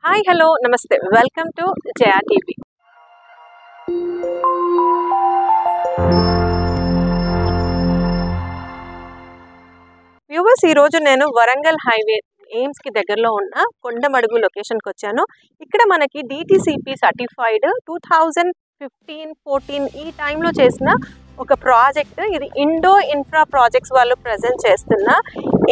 Hi hello నమస్తే welcome to Jaya TV. Viewers, ఈరోజు నేను వరంగల్ హైవే ఎయిమ్స్ కి దగ్గరలో ఉన్న కొండమడుగు లొకేషన్కి వచ్చాను. ఇక్కడ మనకి DTCP సర్టిఫైడ్ 2015-14 ఈ టైంలో చేసిన ఒక ప్రాజెక్ట్. ఇది ఇండో ఇన్ఫ్రా ప్రాజెక్ట్స్ వాళ్ళు ప్రజెంట్ చేస్తున్న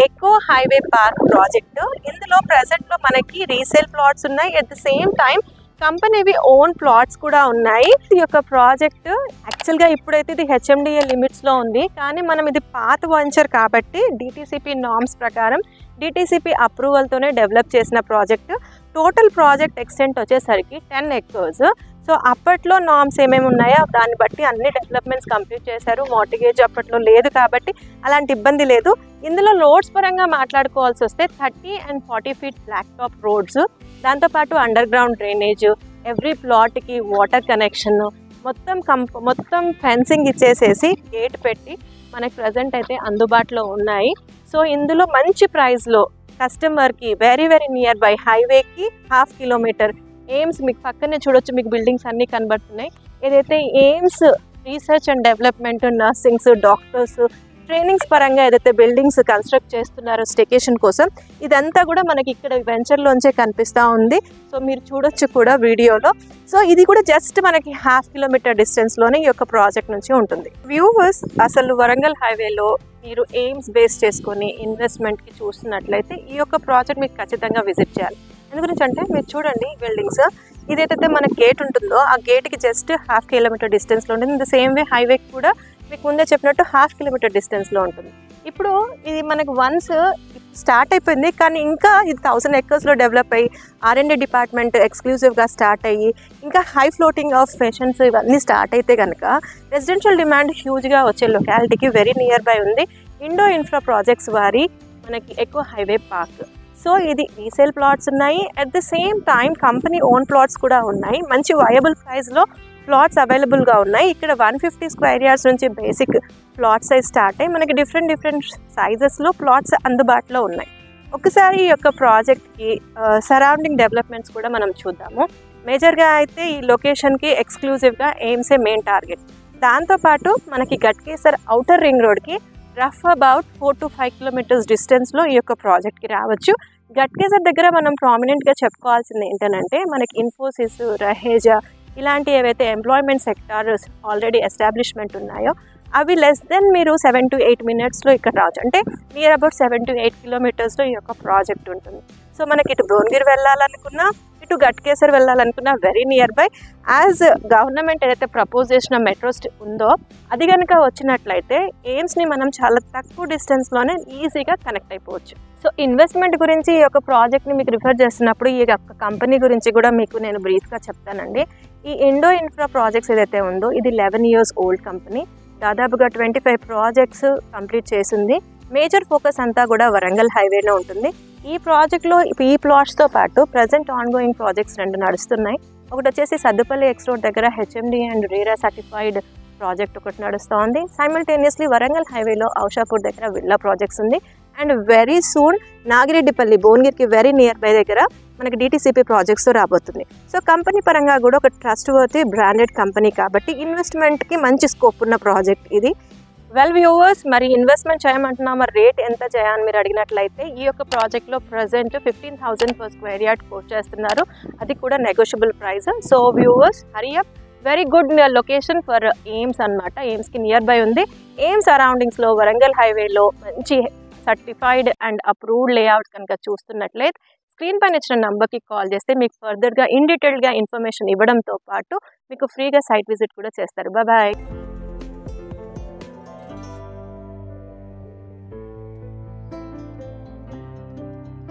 ఎకో హైవే పార్క్ ప్రాజెక్ట్. ఇందులో ప్రజెంట్లో మనకి రీసేల్ ప్లాట్స్ ఉన్నాయి, ఎట్ ద సేమ్ టైం కంపెనీవి ఓన్ ప్లాట్స్ కూడా ఉన్నాయి. ఈ యొక్క ప్రాజెక్ట్ యాక్చువల్గా ఇప్పుడైతే ఇది HMDA లిమిట్స్లో ఉంది, కానీ మనం ఇది పాత వెంచర్ కాబట్టి DTCP నార్మ్స్ ప్రకారం DTCP అప్రూవల్తోనే డెవలప్ చేసిన ప్రాజెక్ట్. టోటల్ ప్రాజెక్ట్ ఎక్స్టెంట్ వచ్చేసరికి 10 acres. సో అప్పట్లో నార్మ్స్ ఏమేమి ఉన్నాయో దాన్ని బట్టి అన్ని డెవలప్మెంట్స్ కంప్లీట్ చేశారు. మార్టిగేజ్ అప్పట్లో లేదు కాబట్టి అలాంటి ఇబ్బంది లేదు. ఇందులో రోడ్స్ పరంగా మాట్లాడుకోవాల్సి వస్తే 30 and 40 feet black top roads, దాంతోపాటు అండర్ గ్రౌండ్ డ్రైనేజ్, ఎవ్రీ ప్లాట్కి వాటర్ కనెక్షన్, మొత్తం ఫెన్సింగ్ ఇచ్చేసేసి గేట్ పెట్టి మనకి ప్రజెంట్ అయితే అందుబాటులో ఉన్నాయి. సో ఇందులో మంచి ప్రైస్లో కస్టమర్కి వెరీ నియర్ బై హైవేకి 1/2 kilometer ఎయిమ్స్ మీకు పక్కనే చూడొచ్చు, మీకు బిల్డింగ్స్ అన్నీ కనబడుతున్నాయి. ఏదైతే AIIMS research and development, nursings, doctors trainings పరంగా ఏదైతే బిల్డింగ్స్ కన్స్ట్రక్ట్ చేస్తున్నారో స్టేకేషన్ కోసం, ఇదంతా కూడా మనకి ఇక్కడ వెంచర్లోంచే కనిపిస్తూ ఉంది. సో మీరు చూడొచ్చు కూడా వీడియోలో. సో ఇది కూడా జస్ట్ మనకి 1/2 kilometer డిస్టెన్స్లోనే ఈ యొక్క ప్రాజెక్ట్ నుంచి ఉంటుంది. వ్యూవర్స్, అసలు వరంగల్ హైవేలో మీరు ఎయిమ్స్ బేస్ చేసుకొని ఇన్వెస్ట్మెంట్కి చూస్తున్నట్లయితే ఈ యొక్క ప్రాజెక్ట్ మీకు ఖచ్చితంగా విజిట్ చేయాలి. ఎందు గురించి అంటే మీరు చూడండి బిల్డింగ్స్, ఇదైతే మన గేట్ ఉంటుందో ఆ గేట్కి జస్ట్ 1/2 kilometer డిస్టెన్స్లో ఉంటుంది. ద సేమ్ వే హైవేకి కూడా మీకు ముందే చెప్పినట్టు 1/2 kilometer డిస్టెన్స్లో ఉంటుంది. ఇప్పుడు ఇది మనకు వన్స్ స్టార్ట్ అయిపోయింది, కానీ ఇంకా ఇది 1000 acresలో డెవలప్ అయ్యి R&D డిపార్ట్మెంట్ ఎక్స్క్లూజివ్గా స్టార్ట్ అయ్యి ఇంకా హై ఫ్లోటింగ్ ఆఫ్ ఫ్యాషన్స్ ఇవన్నీ స్టార్ట్ అయితే కనుక రెసిడెన్షియల్ డిమాండ్ హ్యూజ్గా వచ్చే లొకాలిటీకి వెరీ నియర్ బై ఉంది ఇండో ఇన్ఫ్రా ప్రాజెక్ట్స్ వారి మనకి ఎకో హైవే పార్క్. సో ఇది రీసేల్ ప్లాట్స్ ఉన్నాయి, at the same time company own plots కూడా ఉన్నాయి. మంచి వయబుల్ ప్రైస్లో ప్లాట్స్ అవైలబుల్గా ఉన్నాయి. ఇక్కడ 150 square yards నుంచి బేసిక్ ప్లాట్ సైజ్ స్టార్ట్ అయ్యి మనకి డిఫరెంట్ సైజెస్లో ప్లాట్స్ అందుబాటులో ఉన్నాయి. ఒకసారి ఈ యొక్క ప్రాజెక్ట్కి సరౌండింగ్ డెవలప్మెంట్స్ కూడా మనం చూద్దాము. మేజర్గా అయితే ఈ లొకేషన్కి ఎక్స్క్లూజివ్గా ఎయిమ్సే మెయిన్ టార్గెట్. దాంతోపాటు మనకి గట్కేసర్ ఔటర్ రింగ్ రోడ్కి రఫ్ అబౌట్ 4 to 5 kilometers డిస్టెన్స్లో ఈ యొక్క ప్రాజెక్ట్కి రావచ్చు. గట్కేసర్ దగ్గర మనం ప్రామినెంట్గా చెప్పుకోవాల్సింది ఏంటంటే మనకి ఇన్ఫోసిస్, రహేజా ఇలాంటి ఏవైతే ఎంప్లాయ్మెంట్ సెక్టార్స్ ఆల్రెడీ ఎస్టాబ్లిష్మెంట్ ఉన్నాయో అవి లెస్ దెన్ మీరు 7 to 8 minutesలో ఇక్కడ రావచ్చు. అంటే నియర్ అబౌట్ 7 to 8 kilometersలో ఈ యొక్క ప్రాజెక్ట్ ఉంటుంది. సో మనకి ఇటు భువనగిరి వెళ్ళాలనుకున్నా, ఇటు గట్కేసర్ వెళ్ళాలనుకున్నా very near by. As government ఏదైతే ప్రపోజ్ చేసిన మెట్రోస్ ఉందో అది కనుక వచ్చినట్లయితే ఎయిమ్స్ని మనం చాలా తక్కువ డిస్టెన్స్లోనే ఈజీగా కనెక్ట్ అయిపోవచ్చు. సో ఇన్వెస్ట్మెంట్ గురించి ఈ యొక్క ప్రాజెక్ట్ని మీకు రిఫర్ చేస్తున్నప్పుడు ఈ యొక్క కంపెనీ గురించి కూడా మీకు నేను బ్రీఫ్గా చెప్తానండి. ఈ ఇండో ఇన్ఫ్రా ప్రాజెక్ట్స్ ఏదైతే ఉందో ఇది 11 years ఓల్డ్ కంపెనీ. దాదాపుగా 25 ప్రాజెక్ట్స్ కంప్లీట్ చేసింది. మేజర్ ఫోకస్ అంతా కూడా వరంగల్ హైవేలో ఉంటుంది. ఈ ప్రాజెక్ట్లో ఈ ప్లాట్స్తో పాటు ప్రజెంట్ ఆన్గోయింగ్ ప్రాజెక్ట్స్ 2 నడుస్తున్నాయి. ఒకటి వచ్చేసి సద్దుపల్లి ఎక్స్ రోడ్ దగ్గర HMDA and RERA certified project ఒకటి నడుస్తోంది. సైమల్టేనియస్లీ వరంగల్ హైవేలో ఔషాపూర్ దగ్గర విల్లా ప్రాజెక్ట్స్ ఉంది. అండ్ వెరీ సూన్ నాగిరెడ్డిపల్లి భువనగిరికి వెరీ నియర్ బై దగ్గర మనకి DTCP ప్రాజెక్ట్స్తో రాబోతుంది. సో కంపెనీ పరంగా కూడా ఒక ట్రస్ట్ వర్తీ బ్రాండెడ్ కంపెనీ కాబట్టి ఇన్వెస్ట్మెంట్కి మంచి స్కోప్ ఉన్న ప్రాజెక్ట్ ఇది. వెల్ వ్యూవర్స్, మరి ఇన్వెస్ట్మెంట్ చేయమంటున్నా, మరి రేట్ ఎంత చేయాలని మీరు అడిగినట్లయితే ఈ యొక్క ప్రాజెక్ట్లో present 15,000 per square yard quote చేస్తున్నారు. అది కూడా negotiable price. So viewers, hurry up. Very good location for AIIMS అనమాట. ఎయిమ్స్కి నియర్ బై ఉంది. ఎయిమ్స్ సరౌండింగ్స్లో వరంగల్ హైవేలో మంచి సర్టిఫైడ్ అండ్ అప్రూవ్డ్ లేఅవుట్ కనుక చూస్తున్నట్లయితే స్క్రీన్ పైన ఇచ్చిన నంబర్కి కాల్ చేస్తే మీకు ఫర్దర్గా ఇన్ డీటెయిల్డ్గా ఇన్ఫర్మేషన్ ఇవ్వడంతో పాటు మీకు ఫ్రీగా సైట్ విజిట్ కూడా చేస్తారు. బాయ్.